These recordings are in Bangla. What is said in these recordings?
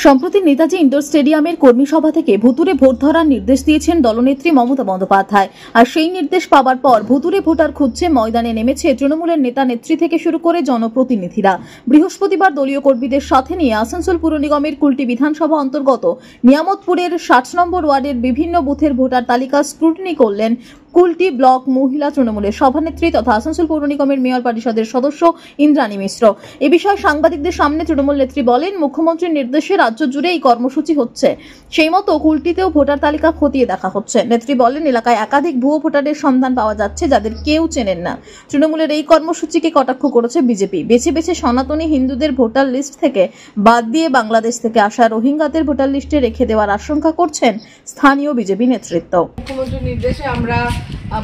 সম্প্রতি নেতাজি ইন্ডোর স্টেডিয়ামের কর্মী সভা থেকে ভুতুড়ে ভোট ধরার নির্দেশ দিয়েছেন দলনেত্রী মমতা বন্দ্যোপাধ্যায়। আর সেই নির্দেশ পাওয়ার পর ভুতুড়ে ভোটার খুঁজছে ময়দানে নেমেছে তৃণমূলের নেতা নেত্রী থেকে শুরু করে জনপ্রতিনিধিরা। বৃহস্পতিবার দলীয় কর্মীদের সাথে নিয়ে আসানসোল পুর নিগমের কুলটি বিধানসভা অন্তর্গত নিয়ামতপুরের 60 নম্বর ওয়ার্ডের বিভিন্ন বুথের ভোটার তালিকা স্ক্রুটিনি করলেন কুলটি ব্লক মহিলা তৃণমূলের সভানেত্রী তথা আসানসোল পৌর নিগমের মেয়র পরিষদের সদস্য ইন্দ্রাণী মিশ্র। এ বিষয়ে সাংবাদিকদের সামনে তৃণমূল নেত্রী বলেন, মুখ্যমন্ত্রীর নির্দেশে রাজ্য জুড়ে এই কর্মসূচি হচ্ছে, সেই মতো কুলটিতেও ভোটার তালিকা খতিয়ে দেখা হচ্ছে। নেত্রী বলেন, এলাকায় একাধিক ভুয়ো ভোটারের সন্ধান পাওয়া যাচ্ছে, যাদের কেউ চেনেন না। তৃণমূলের এই কর্মসূচিকে কটাক্ষ করেছে বিজেপি। বেছে বেছে সনাতনী হিন্দুদের ভোটার লিস্ট থেকে বাদ দিয়ে বাংলাদেশ থেকে আসা রোহিঙ্গাদের ভোটার লিস্টে রেখে দেওয়ার আশঙ্কা করছেন স্থানীয় বিজেপি নেতৃত্ব। মুখ্যমন্ত্রীর নির্দেশে আমরা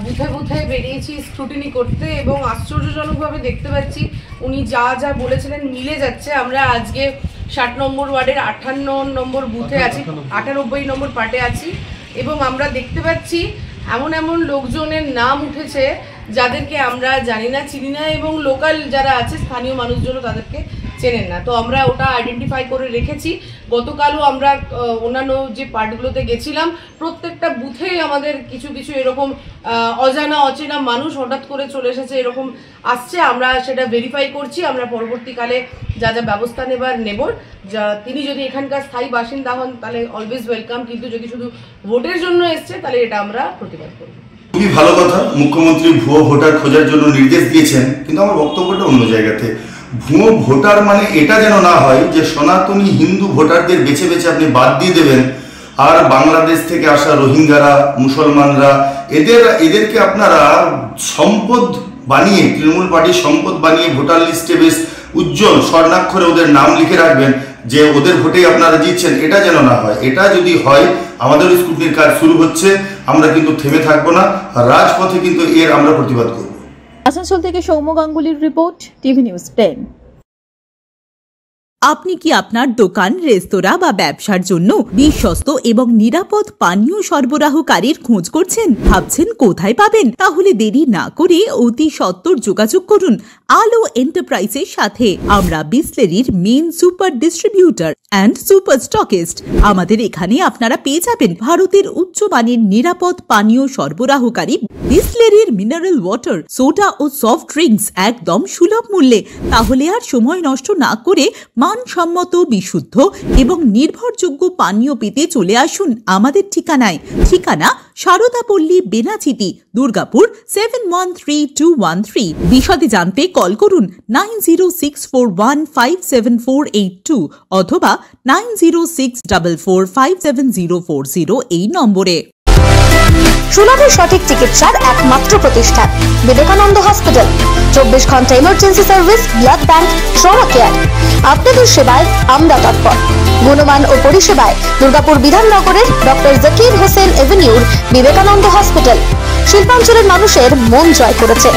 বুথে বুথে বেরিয়েছি স্ক্রুটিনি করতে এবং আশ্চর্যজনকভাবে দেখতে পাচ্ছি উনি যা যা বলেছিলেন মিলে যাচ্ছে। আমরা আজকে 60 নম্বর ওয়ার্ডের 58 নম্বর বুথে আছি, 98 নম্বর পার্টে আছি এবং আমরা দেখতে পাচ্ছি এমন এমন লোকজনের নাম উঠেছে যাদেরকে আমরা জানি না, চিনি না এবং লোকাল যারা আছে স্থানীয় মানুষজনও তাদেরকে চেনেন না। তো আমরা ওটা আইডেন্টিফাই করে রেখেছি। গতকালও আমরা অন্যান্য যে পার্টগুলোতে গেছিলাম, প্রত্যেকটা বুথেই আমাদের কিছু কিছু এরকম অজানা অচেনা মানুষ হঠাৎ করে চলে এসেছে, এরকম আসছে। আমরা সেটা ভেরিফাই করছি। আমরা পরবর্তীকালে যা যা ব্যবস্থা নেব, তিনি যদি এখানকার স্থায়ী বাসিন্দা হন তাহলে অলওয়েজ ওয়েলকাম, কিন্তু যদি শুধু ভোটের জন্য এসছে তাহলে এটা আমরা প্রতিবাদ করব। খুবই ভালো কথা, মুখ্যমন্ত্রী ভুয়ো ভোটার খোঁজার জন্য নির্দেশ দিয়েছেন, কিন্তু আমার বক্তব্যটা অন্য জায়গাতে। ভুয়ো ভোটার মানে এটা যেন না হয় যে সনাতনী হিন্দু ভোটারদের বেছে বেছে আপনি বাদ দিয়ে দেবেন আর বাংলাদেশ থেকে আসা রোহিঙ্গারা, মুসলমানরা, এদেরকে আপনারা সম্পদ বানিয়ে, তৃণমূল পার্টির সম্পদ বানিয়ে ভোটার লিস্টে বেশ উজ্জ্বল স্বর্ণাক্ষরে ওদের নাম লিখে রাখবেন যে ওদের ভোটেই আপনারা জিতছেন। এটা যেন না হয়। এটা যদি হয়, আমাদের স্ক্রুটিনির কাজ শুরু হচ্ছে, আমরা কিন্তু থেমে থাকবো না, রাজপথে কিন্তু এর আমরা প্রতিবাদ করব। আসানসোল থেকে সৌম্য গাঙ্গুলির রিপোর্ট, টিভি নিউজ 10। আপনি কি আপনার দোকান, রেস্তোরাঁ বা ব্যবসার জন্য বিশ্বস্ত এবং নিরাপদ পানীয় সরবরাহকারীর খোঁজ করছেন? ভাবছেন কোথায় পাবেন? তাহলে দেরি না করে অতি সত্বর যোগাযোগ করুন আলো এন্টারপ্রাইজের সাথে। আমরা বিসলেরির main super distributor and super stockist. আমাদের এখানে আপনারা পেয়ে যাবেন ভারতের উচ্চমানের নিরাপদ পানীয় সরবরাহকারী বিসলেরির মিনারেল ওয়াটার, সোডা ও সফট ড্রিঙ্কস একদম সুলভ মূল্যে। তাহলে আর সময় নষ্ট না করে মানসম্মত, বিশুদ্ধ এবং নির্ভরযোগ্য পানীয় পেতে চলে আসুন আমাদের ঠিকানায়। ঠিকানা সারদাপল্লী, বেনাচিটি, দুর্গাপুর 713213। বিশদে জানতে কল করুন 9064157482 অথবা 9064457040 এই নম্বরে। সুলভ সঠিক চিকিৎসার একমাত্র প্রতিষ্ঠান বিবেকানন্দ হসপিটাল। 24 ঘন্টা emergency service, blood bank, trauma care. আপনাদের সেবায় আমরা তৎপর। গুণমান ও পরিষেবায় দুর্গাপুর বিধাননগরের ডক্টর জাকির হোসেন এভিনিউর বিবেকানন্দ হসপিটাল শিল্পাঞ্চলের মানুষের মন জয় করেছে।